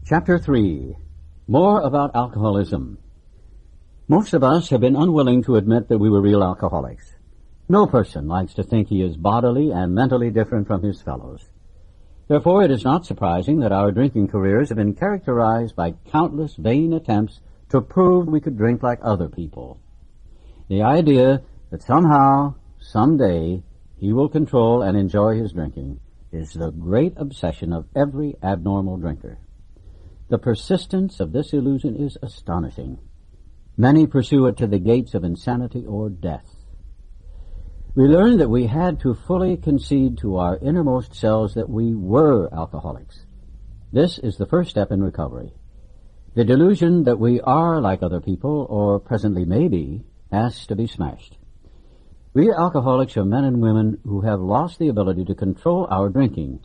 Chapter 3. More about alcoholism. Most of us have been unwilling to admit that we were real alcoholics. No person likes to think he is bodily and mentally different from his fellows. Therefore, it is not surprising that our drinking careers have been characterized by countless vain attempts to prove we could drink like other people. The idea that somehow, someday, he will control and enjoy his drinking is the great obsession of every abnormal drinker. The persistence of this illusion is astonishing. Many pursue it to the gates of insanity or death. We learned that we had to fully concede to our innermost selves that we were alcoholics. This is the first step in recovery. The delusion that we are like other people, or presently may be, has to be smashed. We alcoholics are men and women who have lost the ability to control our drinking.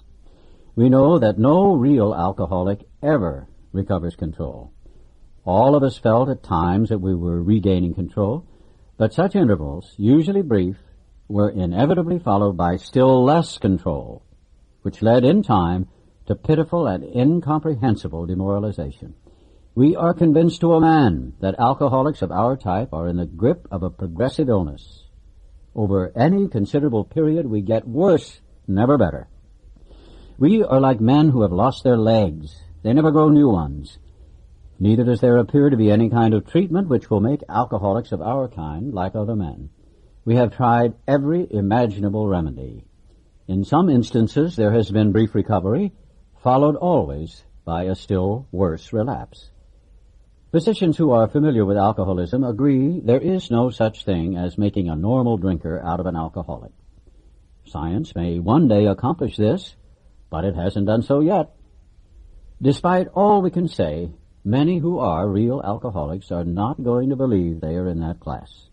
We know that no real alcoholic ever recovers control. All of us felt at times that we were regaining control, but such intervals, usually brief, were inevitably followed by still less control, which led in time to pitiful and incomprehensible demoralization. We are convinced to a man that alcoholics of our type are in the grip of a progressive illness. Over any considerable period, we get worse, never better. We are like men who have lost their legs. They never grow new ones. Neither does there appear to be any kind of treatment which will make alcoholics of our kind like other men. We have tried every imaginable remedy. In some instances, there has been brief recovery, followed always by a still worse relapse. Physicians who are familiar with alcoholism agree there is no such thing as making a normal drinker out of an alcoholic. Science may one day accomplish this, but it hasn't done so yet. Despite all we can say, many who are real alcoholics are not going to believe they are in that class.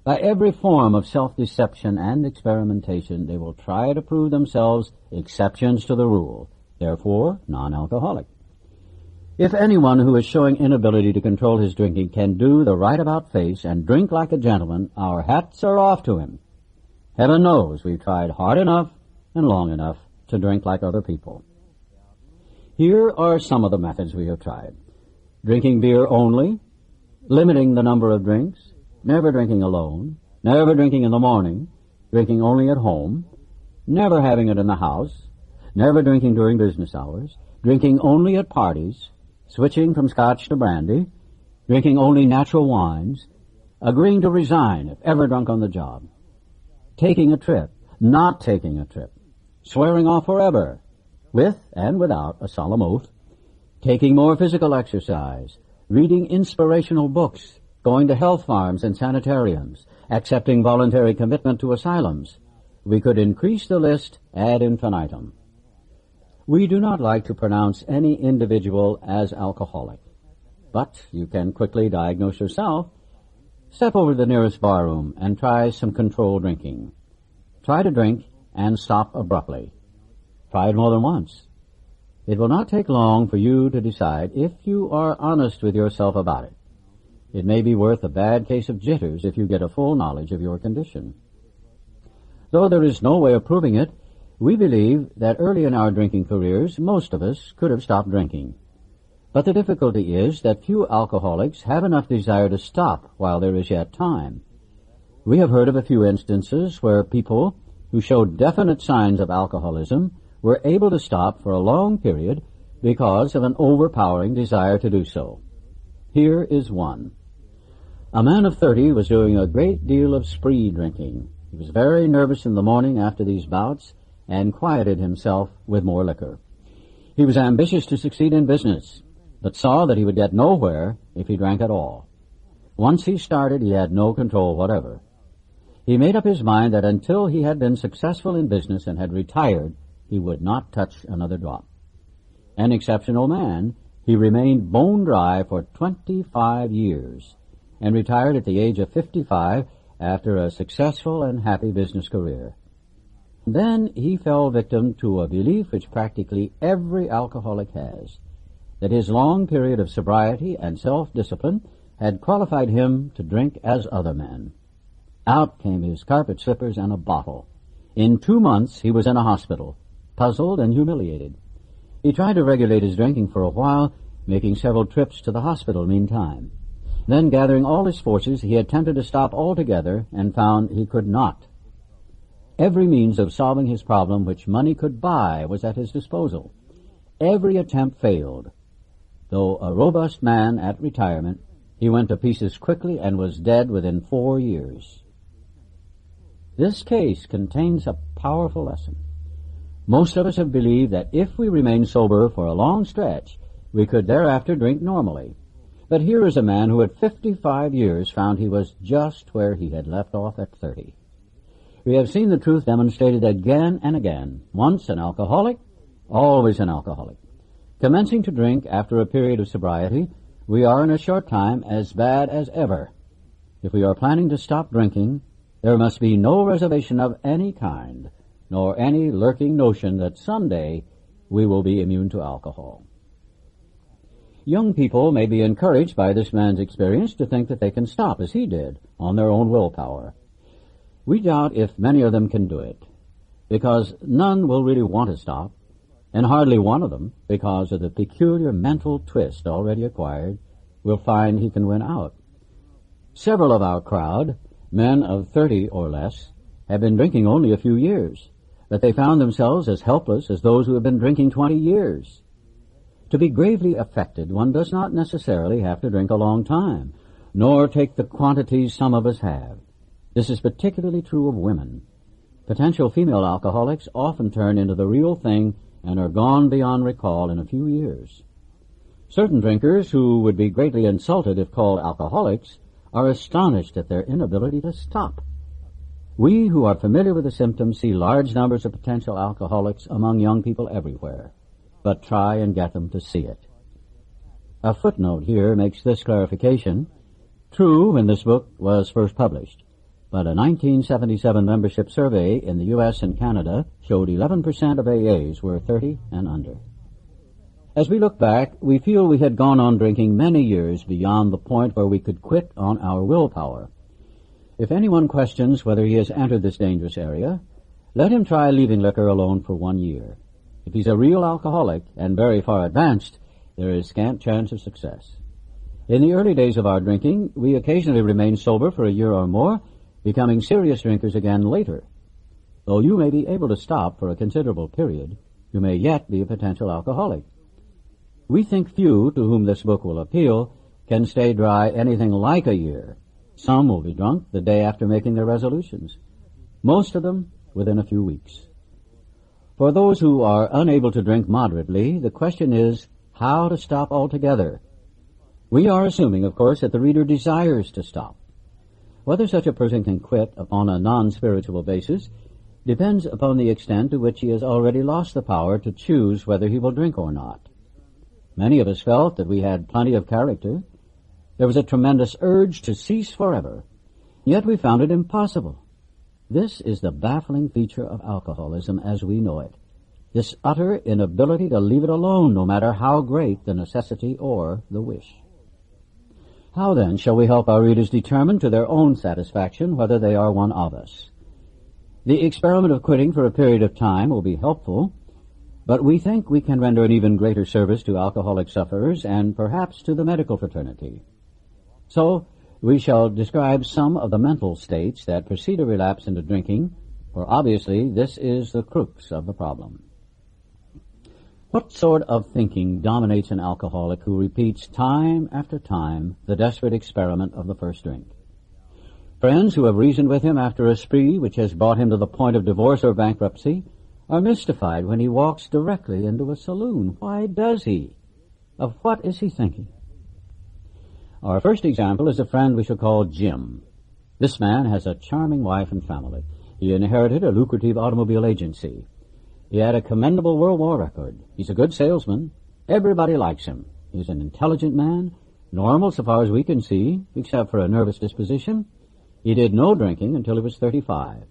By every form of self-deception and experimentation, they will try to prove themselves exceptions to the rule, therefore non-alcoholic. If anyone who is showing inability to control his drinking can do the right-about face and drink like a gentleman, our hats are off to him. Heaven knows we've tried hard enough and long enough to drink like other people. Here are some of the methods we have tried. Drinking beer only, limiting the number of drinks, never drinking alone, never drinking in the morning, drinking only at home, never having it in the house, never drinking during business hours, drinking only at parties, switching from scotch to brandy, drinking only natural wines, agreeing to resign if ever drunk on the job, taking a trip, not taking a trip, swearing off forever, with and without a solemn oath, taking more physical exercise, reading inspirational books, going to health farms and sanitariums, accepting voluntary commitment to asylums. We could increase the list ad infinitum. We do not like to pronounce any individual as alcoholic, but you can quickly diagnose yourself. Step over to the nearest barroom and try some controlled drinking. Try to drink and stop abruptly. Try it more than once. It will not take long for you to decide if you are honest with yourself about it. It may be worth a bad case of jitters if you get a full knowledge of your condition. Though there is no way of proving it, we believe that early in our drinking careers, most of us could have stopped drinking. But the difficulty is that few alcoholics have enough desire to stop while there is yet time. We have heard of a few instances where people who showed definite signs of alcoholism were able to stop for a long period because of an overpowering desire to do so. Here is one. A man of 30 was doing a great deal of spree drinking. He was very nervous in the morning after these bouts and quieted himself with more liquor. He was ambitious to succeed in business, but saw that he would get nowhere if he drank at all. Once he started, he had no control whatever. He made up his mind that until he had been successful in business and had retired, he would not touch another drop. An exceptional man, he remained bone dry for 25 years and retired at the age of 55 after a successful and happy business career. Then he fell victim to a belief which practically every alcoholic has, that his long period of sobriety and self-discipline had qualified him to drink as other men. Out came his carpet slippers and a bottle. In 2 months he was in a hospital, puzzled and humiliated. He tried to regulate his drinking for a while, making several trips to the hospital meantime. Then, gathering all his forces, he attempted to stop altogether and found he could not. Every means of solving his problem which money could buy was at his disposal. Every attempt failed. Though a robust man at retirement, he went to pieces quickly and was dead within 4 years. This case contains a powerful lesson. Most of us have believed that if we remain sober for a long stretch, we could thereafter drink normally. But here is a man who at 55 years found he was just where he had left off at 30. We have seen the truth demonstrated again and again. Once an alcoholic, always an alcoholic. Commencing to drink after a period of sobriety, we are in a short time as bad as ever. If we are planning to stop drinking, there must be no reservation of any kind, nor any lurking notion that someday we will be immune to alcohol. Young people may be encouraged by this man's experience to think that they can stop, as he did, on their own willpower. We doubt if many of them can do it, because none will really want to stop, and hardly one of them, because of the peculiar mental twist already acquired, will find he can win out. Several of our crowd, men of 30 or less, have been drinking only a few years, but they found themselves as helpless as those who have been drinking 20 years. To be gravely affected, one does not necessarily have to drink a long time, nor take the quantities some of us have. This is particularly true of women. Potential female alcoholics often turn into the real thing and are gone beyond recall in a few years. Certain drinkers who would be greatly insulted if called alcoholics are astonished at their inability to stop. We who are familiar with the symptoms see large numbers of potential alcoholics among young people everywhere, but try and get them to see it. A footnote here makes this clarification. True when this book was first published, but a 1977 membership survey in the U.S. and Canada showed 11% of AAs were 30 and under. As we look back, we feel we had gone on drinking many years beyond the point where we could quit on our willpower. If anyone questions whether he has entered this dangerous area, let him try leaving liquor alone for 1 year. If he's a real alcoholic and very far advanced, there is scant chance of success. In the early days of our drinking, we occasionally remained sober for a year or more, becoming serious drinkers again later. Though you may be able to stop for a considerable period, you may yet be a potential alcoholic. We think few to whom this book will appeal can stay dry anything like a year. Some will be drunk the day after making their resolutions. Most of them within a few weeks. For those who are unable to drink moderately, the question is how to stop altogether. We are assuming, of course, that the reader desires to stop. Whether such a person can quit upon a non-spiritual basis depends upon the extent to which he has already lost the power to choose whether he will drink or not. Many of us felt that we had plenty of character. There was a tremendous urge to cease forever, yet we found it impossible. This is the baffling feature of alcoholism as we know it, this utter inability to leave it alone no matter how great the necessity or the wish. How then shall we help our readers determine to their own satisfaction whether they are one of us? The experiment of quitting for a period of time will be helpful, but we think we can render an even greater service to alcoholic sufferers and perhaps to the medical fraternity. So, we shall describe some of the mental states that precede a relapse into drinking, for obviously this is the crux of the problem. What sort of thinking dominates an alcoholic who repeats time after time the desperate experiment of the first drink? Friends who have reasoned with him after a spree which has brought him to the point of divorce or bankruptcy are mystified when he walks directly into a saloon. Why does he? Of what is he thinking? Our first example is a friend we shall call Jim. This man has a charming wife and family. He inherited a lucrative automobile agency. He had a commendable World War record. He's a good salesman. Everybody likes him. He's an intelligent man, normal so far as we can see, except for a nervous disposition. He did no drinking until he was 35.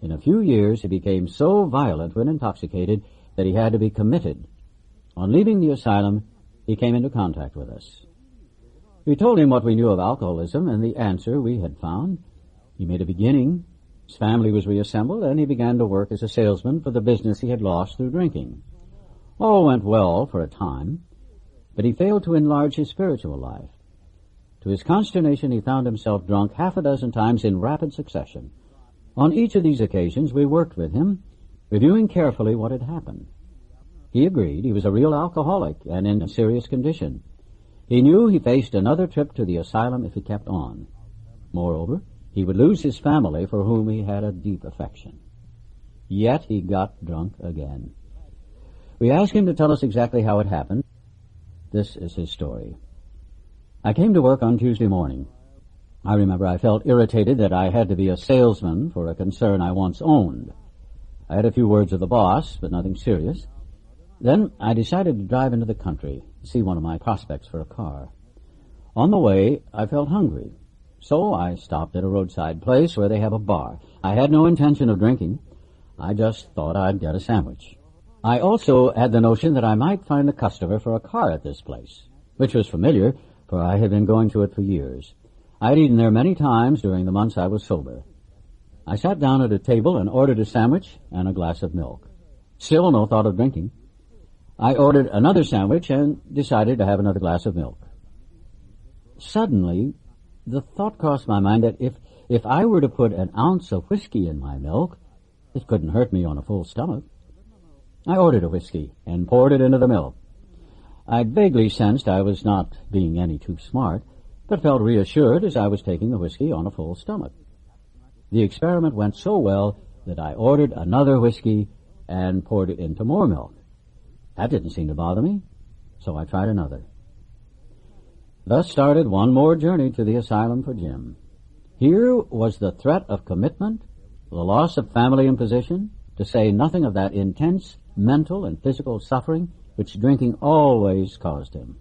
In a few years, he became so violent when intoxicated that he had to be committed. On leaving the asylum, he came into contact with us. We told him what we knew of alcoholism and the answer we had found. He made a beginning. His family was reassembled, and he began to work as a salesman for the business he had lost through drinking. All went well for a time, but he failed to enlarge his spiritual life. To his consternation, he found himself drunk half a dozen times in rapid succession. On each of these occasions, we worked with him, reviewing carefully what had happened. He agreed he was a real alcoholic and in a serious condition. He knew he faced another trip to the asylum if he kept on. Moreover, he would lose his family for whom he had a deep affection. Yet he got drunk again. We asked him to tell us exactly how it happened. This is his story. I came to work on Tuesday morning. I remember I felt irritated that I had to be a salesman for a concern I once owned. I had a few words with the boss, but nothing serious. Then I decided to drive into the country, see one of my prospects for a car. On the way, I felt hungry, so I stopped at a roadside place where they have a bar. I had no intention of drinking. I just thought I'd get a sandwich. I also had the notion that I might find a customer for a car at this place, which was familiar, for I had been going to it for years. I had eaten there many times during the months I was sober. I sat down at a table and ordered a sandwich and a glass of milk. Still no thought of drinking. I ordered another sandwich and decided to have another glass of milk. Suddenly, the thought crossed my mind that if I were to put an ounce of whiskey in my milk, it couldn't hurt me on a full stomach. I ordered a whiskey and poured it into the milk. I vaguely sensed I was not being any too smart, but felt reassured as I was taking the whiskey on a full stomach. The experiment went so well that I ordered another whiskey and poured it into more milk. That didn't seem to bother me, so I tried another. Thus started one more journey to the asylum for Jim. Here was the threat of commitment, the loss of family and position, to say nothing of that intense mental and physical suffering which drinking always caused him.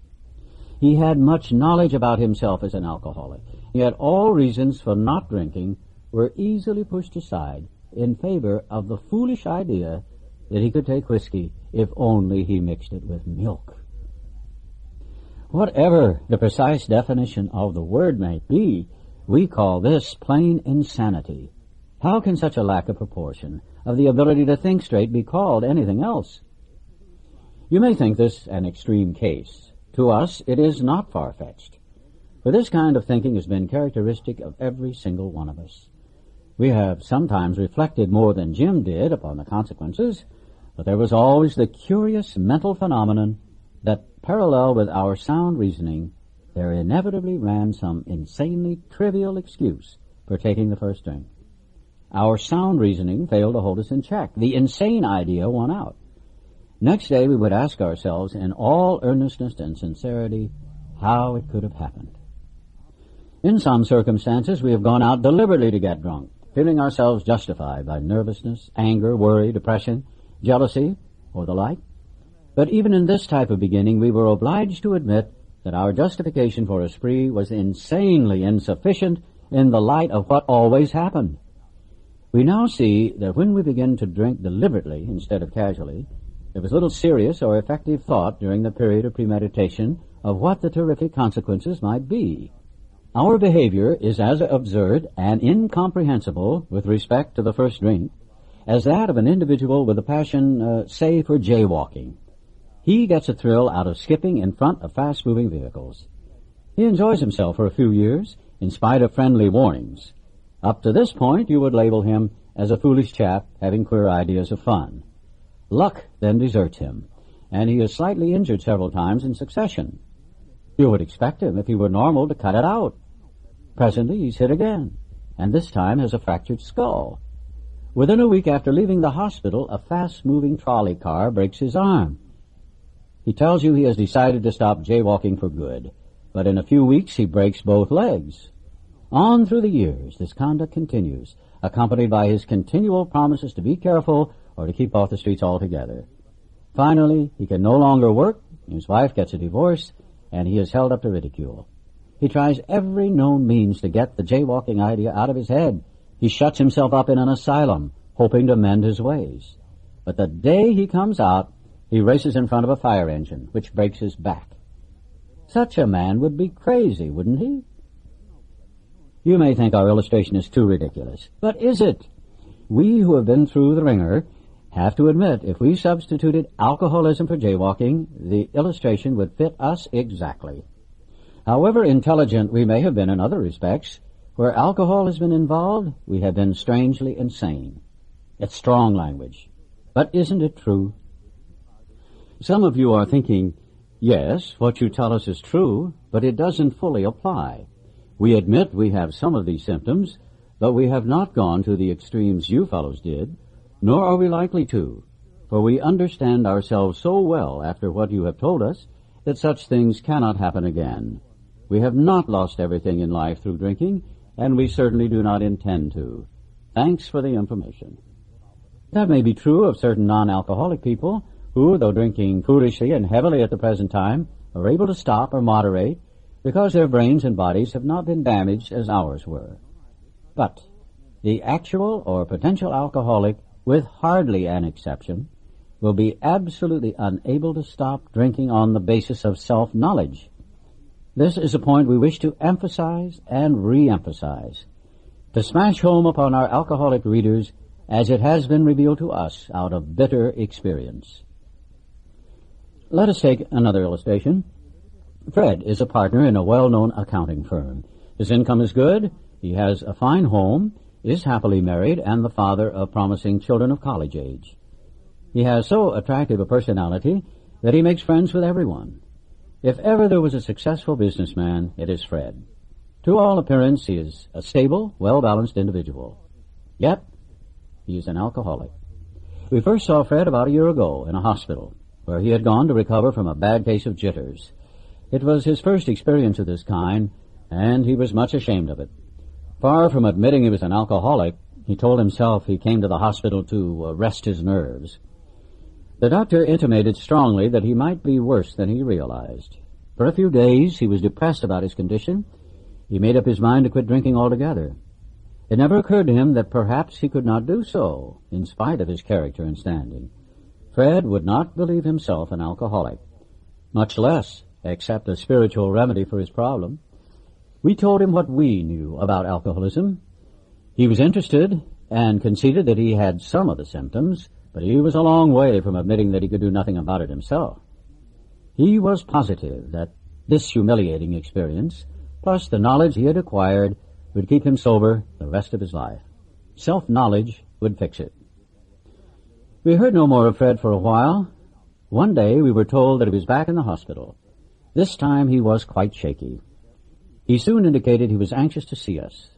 He had much knowledge about himself as an alcoholic, yet all reasons for not drinking were easily pushed aside in favor of the foolish idea that he could take whiskey if only he mixed it with milk. Whatever the precise definition of the word may be, we call this plain insanity. How can such a lack of proportion of the ability to think straight be called anything else? You may think this an extreme case. To us, it is not far-fetched, for this kind of thinking has been characteristic of every single one of us. We have sometimes reflected more than Jim did upon the consequences, but there was always the curious mental phenomenon that, parallel with our sound reasoning, there inevitably ran some insanely trivial excuse for taking the first drink. Our sound reasoning failed to hold us in check. The insane idea won out. Next day we would ask ourselves in all earnestness and sincerity how it could have happened. In some circumstances we have gone out deliberately to get drunk, feeling ourselves justified by nervousness, anger, worry, depression, jealousy, or the like. But even in this type of beginning we were obliged to admit that our justification for a spree was insanely insufficient in the light of what always happened. We now see that when we begin to drink deliberately instead of casually, there was little serious or effective thought during the period of premeditation of what the terrific consequences might be. Our behavior is as absurd and incomprehensible with respect to the first drink as that of an individual with a passion, say, for jaywalking. He gets a thrill out of skipping in front of fast-moving vehicles. He enjoys himself for a few years in spite of friendly warnings. Up to this point, you would label him as a foolish chap having queer ideas of fun. Luck then deserts him, and he is slightly injured several times in succession. You would expect him, if he were normal, to cut it out. Presently he's hit again, and this time has a fractured skull. Within a week after leaving the hospital, a fast-moving trolley car breaks his arm. He tells you he has decided to stop jaywalking for good, but in a few weeks he breaks both legs. On through the years, this conduct continues, accompanied by his continual promises to be careful or to keep off the streets altogether. Finally, he can no longer work, his wife gets a divorce, and he is held up to ridicule. He tries every known means to get the jaywalking idea out of his head. He shuts himself up in an asylum, hoping to mend his ways. But the day he comes out, he races in front of a fire engine, which breaks his back. Such a man would be crazy, wouldn't he? You may think our illustration is too ridiculous, but is it? We who have been through the ringer have to admit, if we substituted alcoholism for jaywalking, the illustration would fit us exactly. However intelligent we may have been in other respects, where alcohol has been involved, we have been strangely insane. It's strong language. But isn't it true? Some of you are thinking, yes, what you tell us is true, but it doesn't fully apply. We admit we have some of these symptoms, but we have not gone to the extremes you fellows did, nor are we likely to, for we understand ourselves so well after what you have told us that such things cannot happen again. We have not lost everything in life through drinking, and we certainly do not intend to. Thanks for the information. That may be true of certain non-alcoholic people who, though drinking foolishly and heavily at the present time, are able to stop or moderate because their brains and bodies have not been damaged as ours were. But the actual or potential alcoholic, with hardly an exception, will be absolutely unable to stop drinking on the basis of self-knowledge. This is a point we wish to emphasize and re-emphasize, to smash home upon our alcoholic readers as it has been revealed to us out of bitter experience. Let us take another illustration. Fred is a partner in a well-known accounting firm. His income is good, he has a fine home, is happily married, and the father of promising children of college age. He has so attractive a personality that he makes friends with everyone. If ever there was a successful businessman, it is Fred. To all appearance, he is a stable, well-balanced individual. Yet, he is an alcoholic. We first saw Fred about a year ago in a hospital, where he had gone to recover from a bad case of jitters. It was his first experience of this kind, and he was much ashamed of it. Far from admitting he was an alcoholic, he told himself he came to the hospital to rest his nerves. The doctor intimated strongly that he might be worse than he realized. For a few days he was depressed about his condition. He made up his mind to quit drinking altogether. It never occurred to him that perhaps he could not do so, in spite of his character and standing. Fred would not believe himself an alcoholic, much less accept a spiritual remedy for his problem. We told him what we knew about alcoholism. He was interested and conceded that he had some of the symptoms, but he was a long way from admitting that he could do nothing about it himself. He was positive that this humiliating experience, plus the knowledge he had acquired, would keep him sober the rest of his life. Self-knowledge would fix it. We heard no more of Fred for a while. One day we were told that he was back in the hospital. This time he was quite shaky. He soon indicated he was anxious to see us.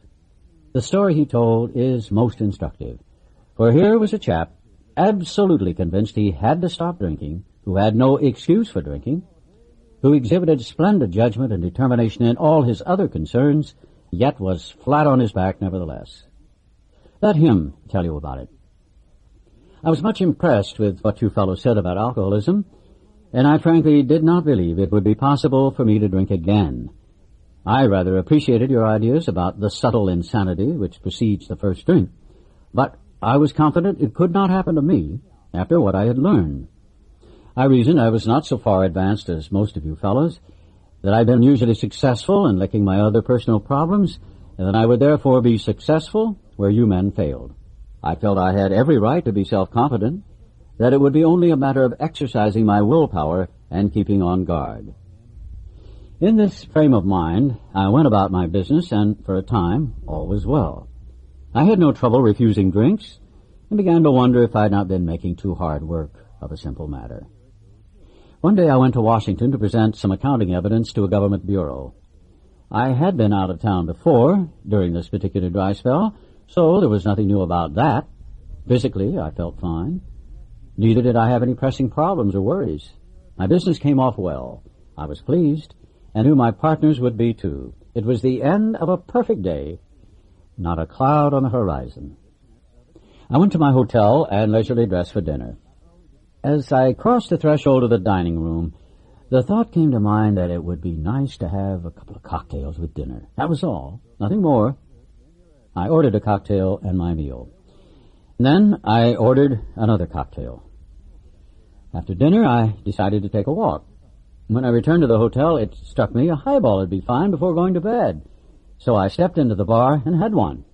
The story he told is most instructive, for here was a chap absolutely convinced he had to stop drinking, who had no excuse for drinking, who exhibited splendid judgment and determination in all his other concerns, yet was flat on his back nevertheless. Let him tell you about it. I was much impressed with what you fellows said about alcoholism, and I frankly did not believe it would be possible for me to drink again. I rather appreciated your ideas about the subtle insanity which precedes the first drink, but I was confident it could not happen to me after what I had learned. I reasoned I was not so far advanced as most of you fellows, that I'd been usually successful in licking my other personal problems, and that I would therefore be successful where you men failed. I felt I had every right to be self-confident, that it would be only a matter of exercising my willpower and keeping on guard. In this frame of mind, I went about my business, and for a time, all was well. I had no trouble refusing drinks, and began to wonder if I had not been making too hard work of a simple matter. One day I went to Washington to present some accounting evidence to a government bureau. I had been out of town before, during this particular dry spell, so there was nothing new about that. Physically, I felt fine. Neither did I have any pressing problems or worries. My business came off well. I was pleased, and knew my partners would be too. It was the end of a perfect day, not a cloud on the horizon. I went to my hotel and leisurely dressed for dinner. As I crossed the threshold of the dining room, the thought came to mind that it would be nice to have a couple of cocktails with dinner. That was all, nothing more. I ordered a cocktail and my meal. And then I ordered another cocktail. After dinner, I decided to take a walk. When I returned to the hotel, it struck me a highball would be fine before going to bed. So I stepped into the bar and had one.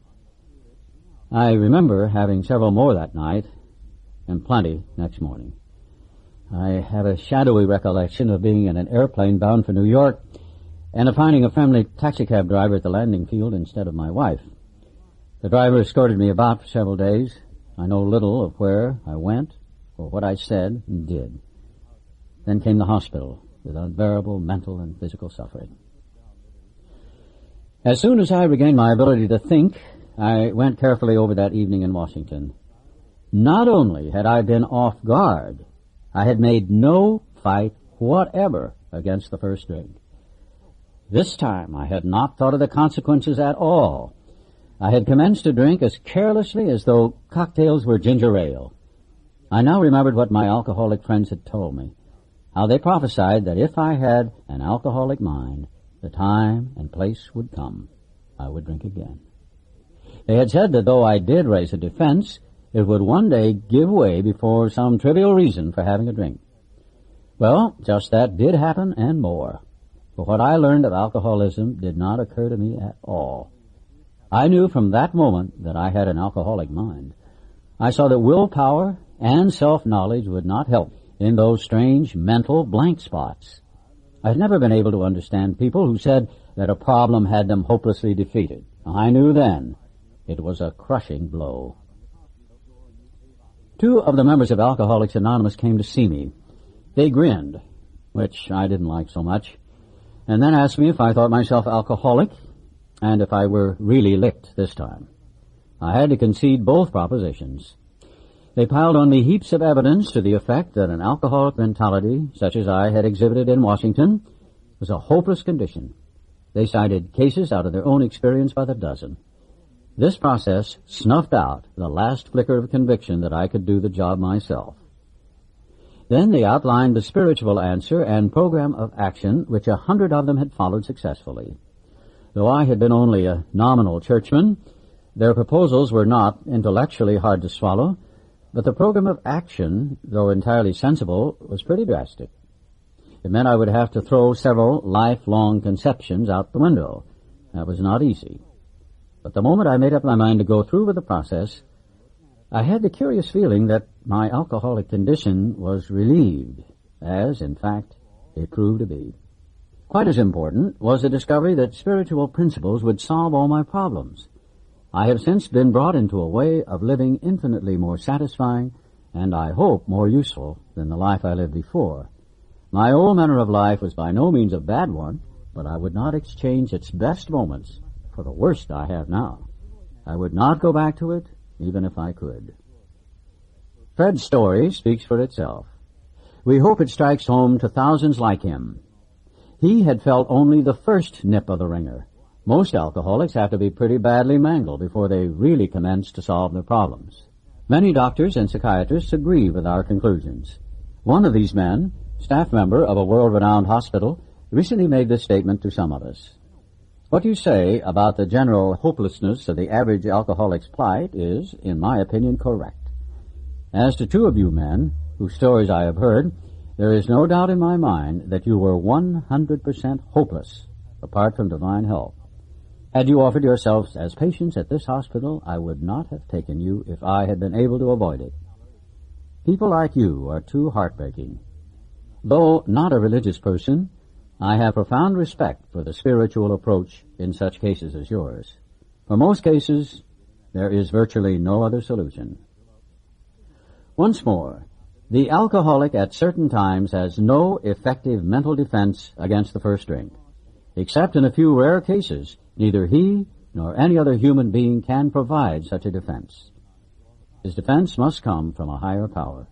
I remember having several more that night, and plenty next morning. I have a shadowy recollection of being in an airplane bound for New York and of finding a friendly taxicab driver at the landing field instead of my wife. The driver escorted me about for several days. I know little of where I went or what I said and did. Then came the hospital with unbearable mental and physical suffering. As soon as I regained my ability to think, I went carefully over that evening in Washington. Not only had I been off guard, I had made no fight whatever against the first drink. This time I had not thought of the consequences at all. I had commenced to drink as carelessly as though cocktails were ginger ale. I now remembered what my alcoholic friends had told me, how they prophesied that if I had an alcoholic mind, the time and place would come. I would drink again. They had said that though I did raise a defense, it would one day give way before some trivial reason for having a drink. Well, just that did happen and more. But what I learned of alcoholism did not occur to me at all. I knew from that moment that I had an alcoholic mind. I saw that willpower and self-knowledge would not help in those strange mental blank spots. I've never been able to understand people who said that a problem had them hopelessly defeated. I knew then it was a crushing blow. 2 of the members of Alcoholics Anonymous came to see me. They grinned, which I didn't like so much, and then asked me if I thought myself alcoholic and if I were really licked this time. I had to concede both propositions. They piled on me heaps of evidence to the effect that an alcoholic mentality, such as I had exhibited in Washington, was a hopeless condition. They cited cases out of their own experience by the dozen. This process snuffed out the last flicker of conviction that I could do the job myself. Then they outlined the spiritual answer and program of action which 100 of them had followed successfully. Though I had been only a nominal churchman, their proposals were not intellectually hard to swallow, but the program of action, though entirely sensible, was pretty drastic. It meant I would have to throw several lifelong conceptions out the window. That was not easy. But the moment I made up my mind to go through with the process, I had the curious feeling that my alcoholic condition was relieved, as, in fact, it proved to be. Quite as important was the discovery that spiritual principles would solve all my problems. I have since been brought into a way of living infinitely more satisfying and, I hope, more useful than the life I lived before. My old manner of life was by no means a bad one, but I would not exchange its best moments for the worst I have now. I would not go back to it, even if I could. Fred's story speaks for itself. We hope it strikes home to thousands like him. He had felt only the first nip of the ringer. Most alcoholics have to be pretty badly mangled before they really commence to solve their problems. Many doctors and psychiatrists agree with our conclusions. One of these men, staff member of a world-renowned hospital, recently made this statement to some of us. What you say about the general hopelessness of the average alcoholic's plight is, in my opinion, correct. As to 2 of you men, whose stories I have heard, there is no doubt in my mind that you were 100% hopeless, apart from divine help. Had you offered yourselves as patients at this hospital, I would not have taken you if I had been able to avoid it. People like you are too heartbreaking. Though not a religious person, I have profound respect for the spiritual approach in such cases as yours. For most cases, there is virtually no other solution. Once more, the alcoholic at certain times has no effective mental defense against the first drink. Except in a few rare cases, neither he nor any other human being can provide such a defense. His defense must come from a higher power.